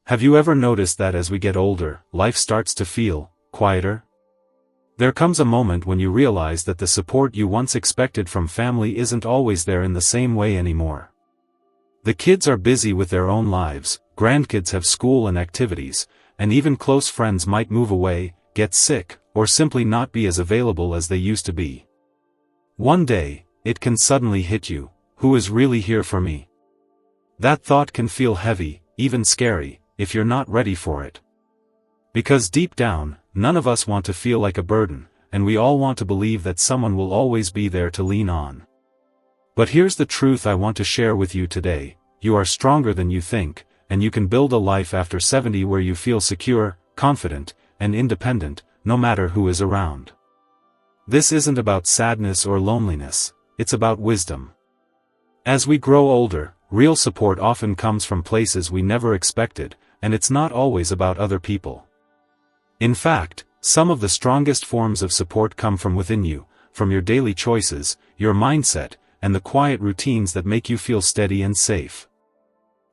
Have you ever noticed that as we get older, life starts to feel quieter? There comes a moment when you realize that the support you once expected from family isn't always there in the same way anymore. The kids are busy with their own lives, grandkids have school and activities, and even close friends might move away, get sick, or simply not be as available as they used to be. One day, it can suddenly hit you, who is really here for me? That thought can feel heavy, even scary, if you're not ready for it. Because deep down, none of us want to feel like a burden, and we all want to believe that someone will always be there to lean on. But here's the truth I want to share with you today: you are stronger than you think, and you can build a life after 70 where you feel secure, confident, and independent, no matter who is around. This isn't about sadness or loneliness, it's about wisdom. As we grow older, real support often comes from places we never expected, and it's not always about other people. In fact, some of the strongest forms of support come from within you, from your daily choices, your mindset, and the quiet routines that make you feel steady and safe.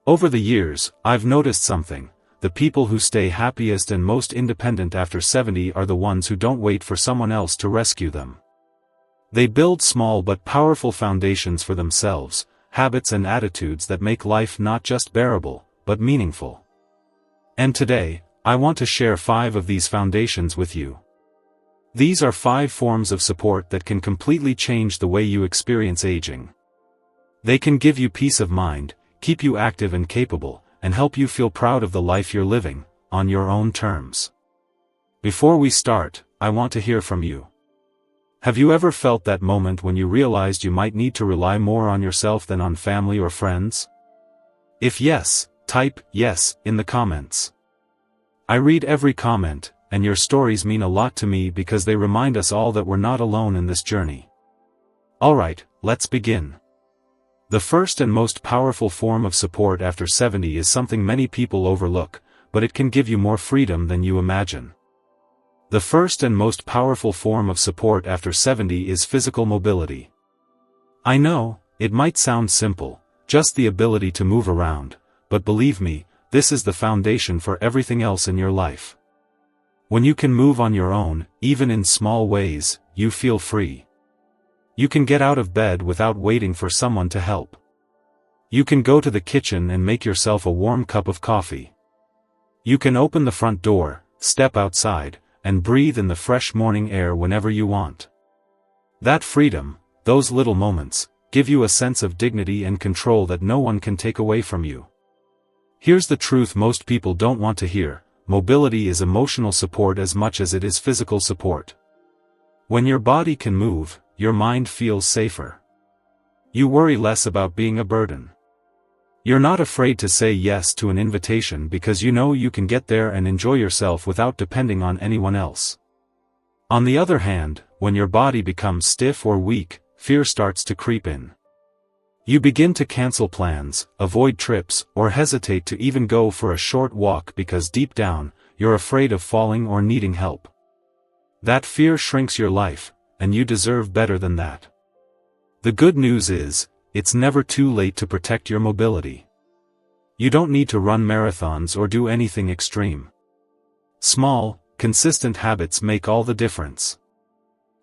Over the years, I've noticed something: the people who stay happiest and most independent after 70 are the ones who don't wait for someone else to rescue them. They build small but powerful foundations for themselves, habits and attitudes that make life not just bearable, but meaningful. And today, I want to share 5 of these foundations with you. These are 5 forms of support that can completely change the way you experience aging. They can give you peace of mind, keep you active and capable, and help you feel proud of the life you're living, on your own terms. Before we start, I want to hear from you. Have you ever felt that moment when you realized you might need to rely more on yourself than on family or friends? If yes, type "yes" in the comments. I read every comment, and your stories mean a lot to me because they remind us all that we're not alone in this journey. Alright, let's begin. The first and most powerful form of support after 70 is something many people overlook, but it can give you more freedom than you imagine. The first and most powerful form of support after 70 is physical mobility. I know, it might sound simple, just the ability to move around, but believe me, this is the foundation for everything else in your life. When you can move on your own, even in small ways, you feel free. You can get out of bed without waiting for someone to help. You can go to the kitchen and make yourself a warm cup of coffee. You can open the front door, step outside, and breathe in the fresh morning air whenever you want. That freedom, those little moments, give you a sense of dignity and control that no one can take away from you. Here's the truth most people don't want to hear: mobility is emotional support as much as it is physical support. When your body can move, your mind feels safer. You worry less about being a burden. You're not afraid to say yes to an invitation because you know you can get there and enjoy yourself without depending on anyone else. On the other hand, when your body becomes stiff or weak, fear starts to creep in. You begin to cancel plans, avoid trips, or hesitate to even go for a short walk because deep down, you're afraid of falling or needing help. That fear shrinks your life, and you deserve better than that. The good news is, it's never too late to protect your mobility. You don't need to run marathons or do anything extreme. Small, consistent habits make all the difference.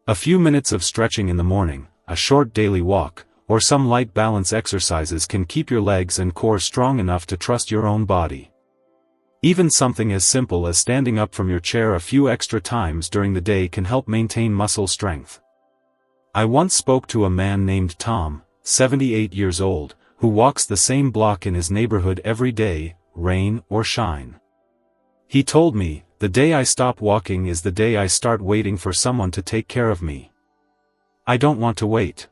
A few minutes of stretching in the morning, a short daily walk, or some light balance exercises can keep your legs and core strong enough to trust your own body. Even something as simple as standing up from your chair a few extra times during the day can help maintain muscle strength. I once spoke to a man named Tom, 78 years old, who walks the same block in his neighborhood every day, rain or shine. He told me, "The day I stop walking is the day I start waiting for someone to take care of me. I don't want to wait.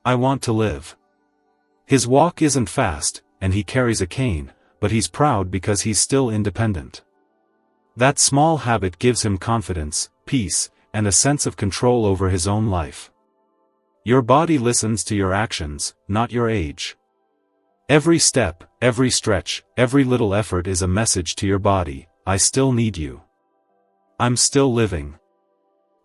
I want to live." His walk isn't fast, and he carries a cane, but he's proud because he's still independent. That small habit gives him confidence, peace, and a sense of control over his own life. Your body listens to your actions, not your age. Every step, every stretch, every little effort is a message to your body: I still need you. I'm still living.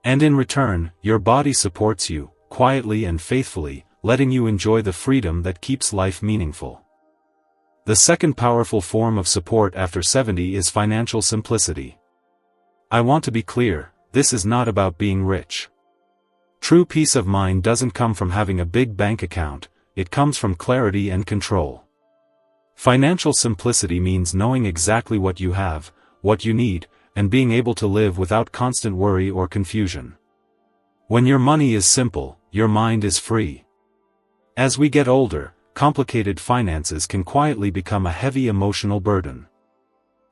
And in return, your body supports you, quietly and faithfully, letting you enjoy the freedom that keeps life meaningful. The second powerful form of support after 70 is financial simplicity. I want to be clear, this is not about being rich. True peace of mind doesn't come from having a big bank account, it comes from clarity and control. Financial simplicity means knowing exactly what you have, what you need, and being able to live without constant worry or confusion. When your money is simple, your mind is free. As we get older, complicated finances can quietly become a heavy emotional burden.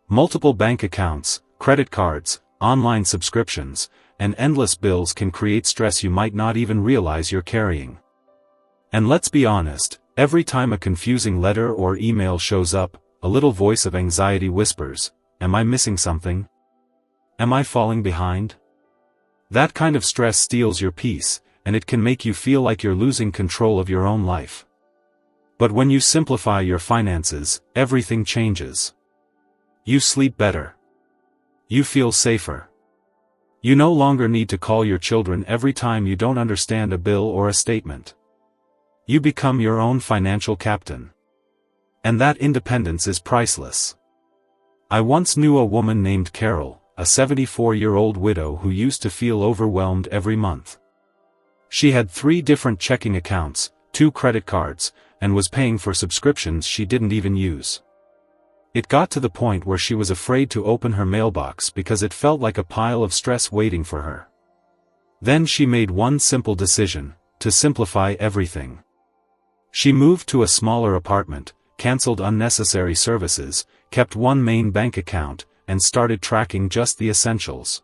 Multiple bank accounts, credit cards, online subscriptions, and endless bills can create stress you might not even realize you're carrying. And let's be honest, every time a confusing letter or email shows up, a little voice of anxiety whispers, "Am I missing something? Am I falling behind?" That kind of stress steals your peace, and it can make you feel like you're losing control of your own life. But when you simplify your finances, everything changes. You sleep better. You feel safer. You no longer need to call your children every time you don't understand a bill or a statement. You become your own financial captain. And that independence is priceless. I once knew a woman named Carol, a 74-year-old widow who used to feel overwhelmed every month. She had 3 different checking accounts, 2 credit cards, and was paying for subscriptions she didn't even use. It got to the point where she was afraid to open her mailbox because it felt like a pile of stress waiting for her. Then she made one simple decision: to simplify everything. She moved to a smaller apartment, canceled unnecessary services, kept one main bank account, and started tracking just the essentials.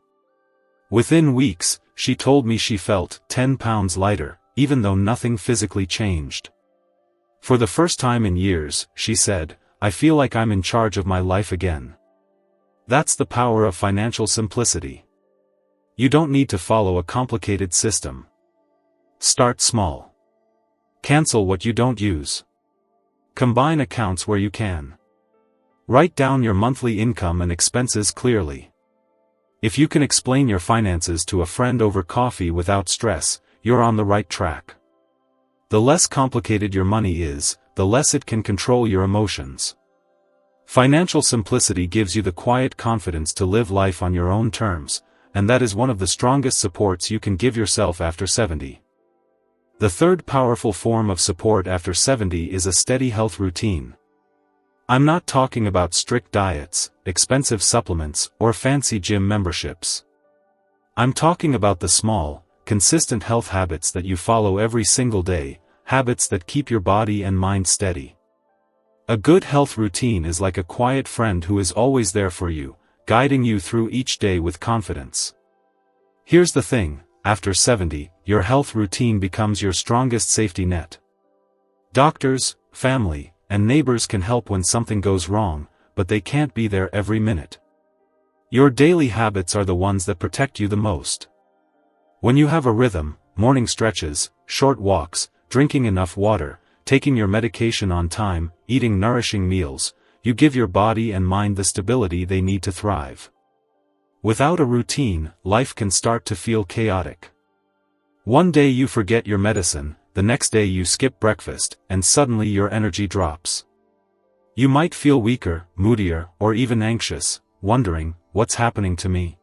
Within weeks, she told me she felt 10 pounds lighter, even though nothing physically changed. For the first time in years, she said, "I feel like I'm in charge of my life again." That's the power of financial simplicity. You don't need to follow a complicated system. Start small. Cancel what you don't use. Combine accounts where you can. Write down your monthly income and expenses clearly. If you can explain your finances to a friend over coffee without stress, you're on the right track. The less complicated your money is, the less it can control your emotions. Financial simplicity gives you the quiet confidence to live life on your own terms, and that is one of the strongest supports you can give yourself after 70. The third powerful form of support after 70 is a steady health routine. I'm not talking about strict diets, expensive supplements, or fancy gym memberships. I'm talking about the small, consistent health habits that you follow every single day, habits that keep your body and mind steady. A good health routine is like a quiet friend who is always there for you, guiding you through each day with confidence. Here's the thing, after 70, your health routine becomes your strongest safety net. Doctors, family, and neighbors can help when something goes wrong, but they can't be there every minute. Your daily habits are the ones that protect you the most. When you have a rhythm, morning stretches, short walks, drinking enough water, taking your medication on time, eating nourishing meals, you give your body and mind the stability they need to thrive. Without a routine, life can start to feel chaotic. One day you forget your medicine, the next day you skip breakfast, and suddenly your energy drops. You might feel weaker, moodier, or even anxious, wondering, what's happening to me?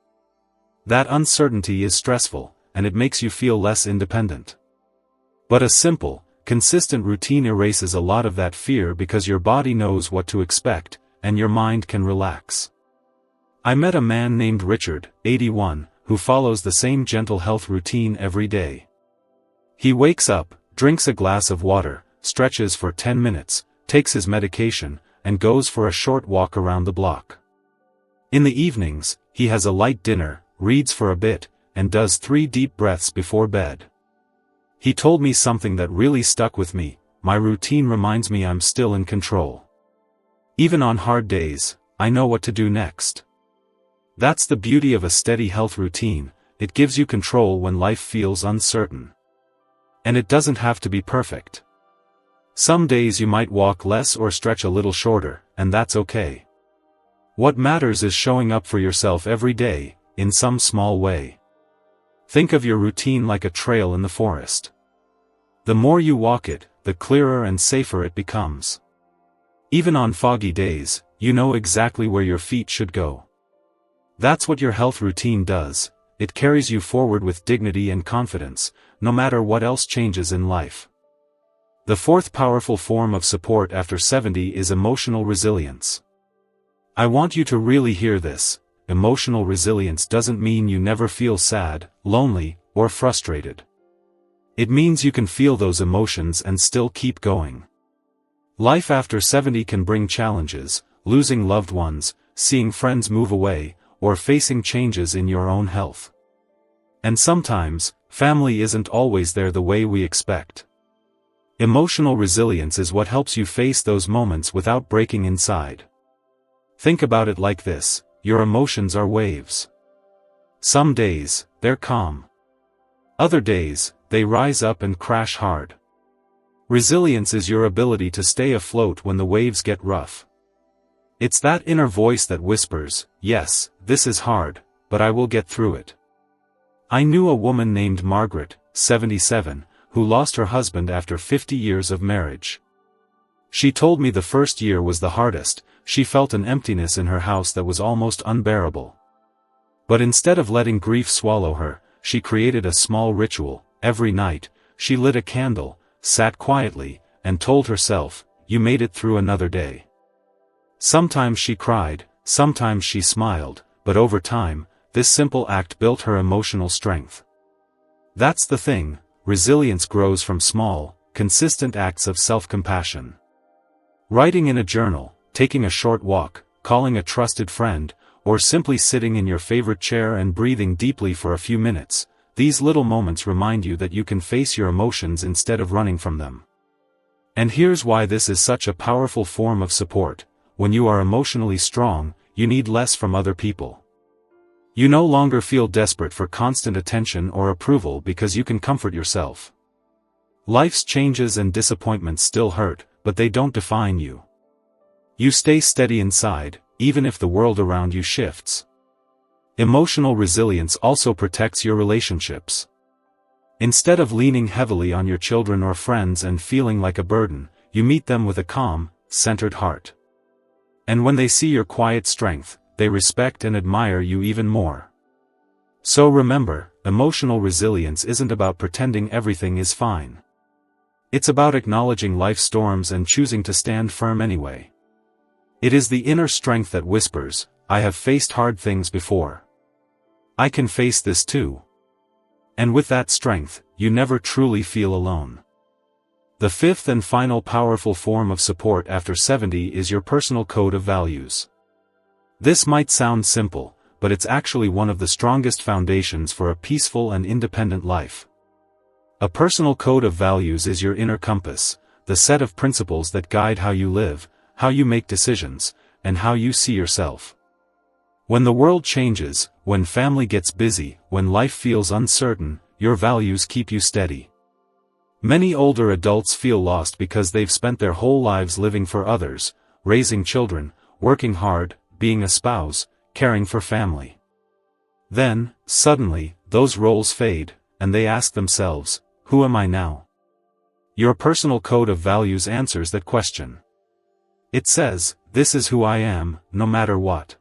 That uncertainty is stressful, and it makes you feel less independent. But a simple, consistent routine erases a lot of that fear because your body knows what to expect, and your mind can relax. I met a man named Richard, 81, who follows the same gentle health routine every day. He wakes up, drinks a glass of water, stretches for 10 minutes, takes his medication, and goes for a short walk around the block. In the evenings, he has a light dinner, reads for a bit, and does 3 deep breaths before bed. He told me something that really stuck with me: my routine reminds me I'm still in control. Even on hard days, I know what to do next. That's the beauty of a steady health routine, it gives you control when life feels uncertain. And it doesn't have to be perfect. Some days you might walk less or stretch a little shorter, and that's okay. What matters is showing up for yourself every day, in some small way. Think of your routine like a trail in the forest. The more you walk it, the clearer and safer it becomes. Even on foggy days, you know exactly where your feet should go. That's what your health routine does. It carries you forward with dignity and confidence, no matter what else changes in life. The fourth powerful form of support after 70 is emotional resilience. I want you to really hear this. Emotional resilience doesn't mean you never feel sad, lonely, or frustrated. It means you can feel those emotions and still keep going. Life after 70 can bring challenges, losing loved ones, seeing friends move away, or facing changes in your own health. And sometimes, family isn't always there the way we expect. Emotional resilience is what helps you face those moments without breaking inside. Think about it like this: your emotions are waves. Some days, they're calm. Other days, they rise up and crash hard. Resilience is your ability to stay afloat when the waves get rough. It's that inner voice that whispers, "Yes, this is hard, but I will get through it." I knew a woman named Margaret, 77, who lost her husband after 50 years of marriage. She told me the first year was the hardest. She felt an emptiness in her house that was almost unbearable. But instead of letting grief swallow her, she created a small ritual. Every night, she lit a candle, sat quietly, and told herself, "You made it through another day." Sometimes she cried, sometimes she smiled, but over time, this simple act built her emotional strength. That's the thing, resilience grows from small, consistent acts of self-compassion. Writing in a journal, taking a short walk, calling a trusted friend, or simply sitting in your favorite chair and breathing deeply for a few minutes, these little moments remind you that you can face your emotions instead of running from them. And here's why this is such a powerful form of support. When you are emotionally strong, you need less from other people. You no longer feel desperate for constant attention or approval because you can comfort yourself. Life's changes and disappointments still hurt, but they don't define you. You stay steady inside, even if the world around you shifts. Emotional resilience also protects your relationships. Instead of leaning heavily on your children or friends and feeling like a burden, you meet them with a calm, centered heart. And when they see your quiet strength, they respect and admire you even more. So remember, emotional resilience isn't about pretending everything is fine. It's about acknowledging life's storms and choosing to stand firm anyway. It is the inner strength that whispers, "I have faced hard things before. I can face this too." And with that strength, you never truly feel alone. The fifth and final powerful form of support after 70 is your personal code of values. This might sound simple, but it's actually one of the strongest foundations for a peaceful and independent life. A personal code of values is your inner compass, the set of principles that guide how you live, how you make decisions, and how you see yourself. When the world changes, when family gets busy, when life feels uncertain, your values keep you steady. Many older adults feel lost because they've spent their whole lives living for others, raising children, working hard, being a spouse, caring for family. Then, suddenly, those roles fade, and they ask themselves, "Who am I now?" Your personal code of values answers that question. It says, "This is who I am, no matter what."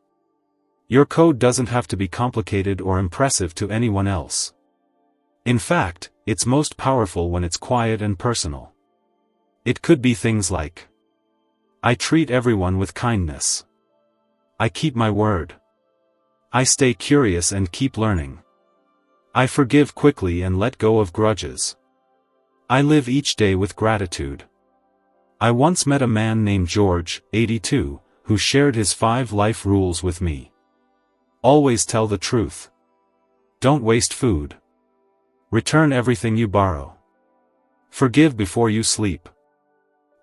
Your code doesn't have to be complicated or impressive to anyone else. In fact, it's most powerful when it's quiet and personal. It could be things like, "I treat everyone with kindness. I keep my word. I stay curious and keep learning. I forgive quickly and let go of grudges. I live each day with gratitude." I once met a man named George, 82, who shared his 5 life rules with me. Always tell the truth. Don't waste food. Return everything you borrow. Forgive before you sleep.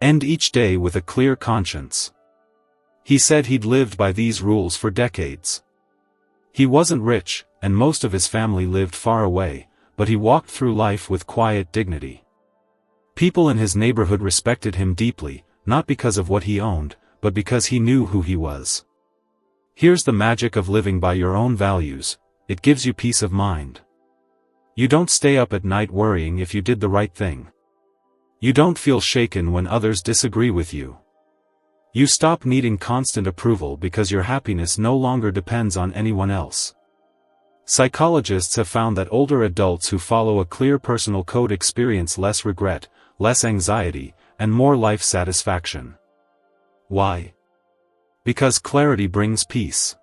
End each day with a clear conscience. He said he'd lived by these rules for decades. He wasn't rich, and most of his family lived far away, but he walked through life with quiet dignity. People in his neighborhood respected him deeply, not because of what he owned, but because he knew who he was. Here's the magic of living by your own values: it gives you peace of mind. You don't stay up at night worrying if you did the right thing. You don't feel shaken when others disagree with you. You stop needing constant approval because your happiness no longer depends on anyone else. Psychologists have found that older adults who follow a clear personal code experience less regret, less anxiety, and more life satisfaction. Why? Because clarity brings peace.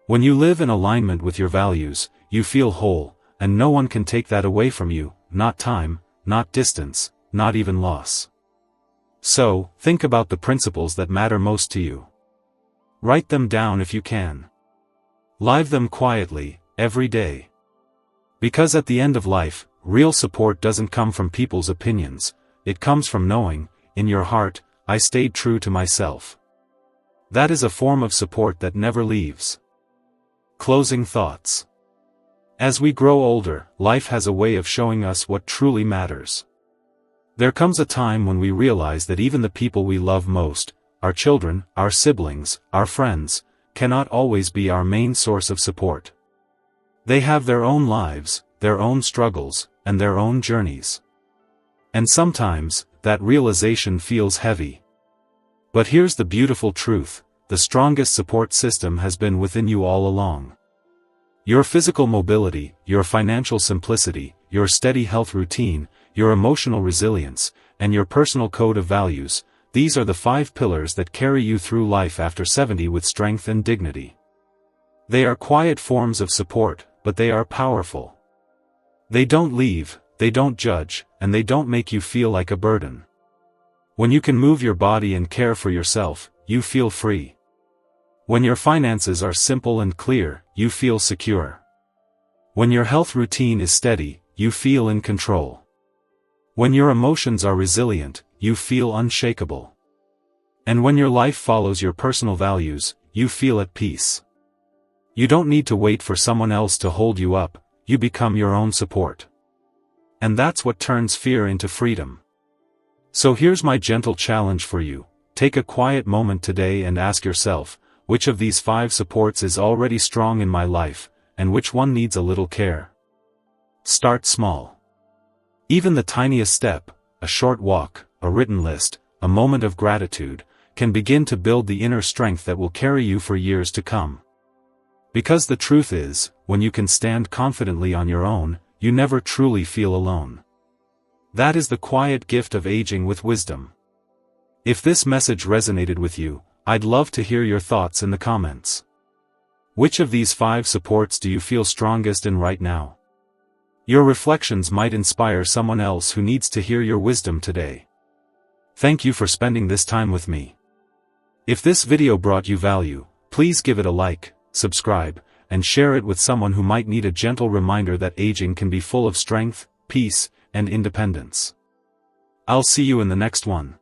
When you live in alignment with your values, you feel whole, and no one can take that away from you, not time, not distance, not even loss. So, think about the principles that matter most to you. Write them down if you can. Live them quietly, every day. Because at the end of life, real support doesn't come from people's opinions, it comes from knowing, in your heart, I stayed true to myself. That is a form of support that never leaves. Closing thoughts. As we grow older, life has a way of showing us what truly matters. There comes a time when we realize that even the people we love most, our children, our siblings, our friends, cannot always be our main source of support. They have their own lives, their own struggles, and their own journeys. And sometimes, that realization feels heavy. But here's the beautiful truth, the strongest support system has been within you all along. Your physical mobility, your financial simplicity, your steady health routine, your emotional resilience, and your personal code of values, these are the 5 pillars that carry you through life after 70 with strength and dignity. They are quiet forms of support, but they are powerful. They don't leave, they don't judge, and they don't make you feel like a burden. When you can move your body and care for yourself, you feel free. When your finances are simple and clear, you feel secure. When your health routine is steady, you feel in control. When your emotions are resilient, you feel unshakable. And when your life follows your personal values, you feel at peace. You don't need to wait for someone else to hold you up, you become your own support. And that's what turns fear into freedom. So here's my gentle challenge for you, take a quiet moment today and ask yourself, which of these 5 supports is already strong in my life, and which one needs a little care? Start small. Even the tiniest step, a short walk, a written list, a moment of gratitude, can begin to build the inner strength that will carry you for years to come. Because the truth is, when you can stand confidently on your own, you never truly feel alone. That is the quiet gift of aging with wisdom. If this message resonated with you, I'd love to hear your thoughts in the comments. Which of these 5 supports do you feel strongest in right now? Your reflections might inspire someone else who needs to hear your wisdom today. Thank you for spending this time with me. If this video brought you value, please give it a like, subscribe, and share it with someone who might need a gentle reminder that aging can be full of strength, peace, and independence. I'll see you in the next one.